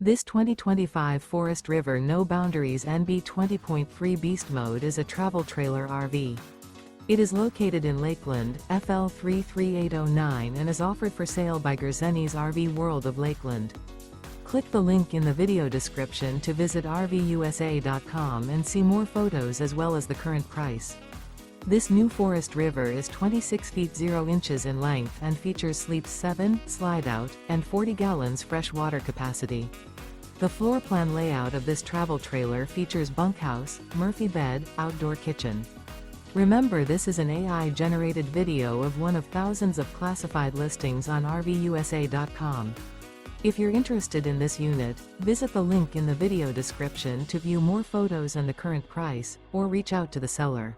This 2025 Forest River No Boundaries NB 20.3 Beast Mode is a travel trailer RV. It is located in Lakeland, FL 33809 and is offered for sale by Gerzeny's RV World of Lakeland. Click the link in the video description to visit RVUSA.com and see more photos as well as the current price. This new Forest River is 26 feet 0 inches in length and features sleeps 7, Slideout, and 40 gallons fresh water capacity. The floor plan layout of this travel trailer features bunkhouse, Murphy bed, outdoor kitchen. Remember, this is an AI-generated video of one of thousands of classified listings on RVUSA.com. If you're interested in this unit, visit the link in the video description to view more photos and the current price, or reach out to the seller.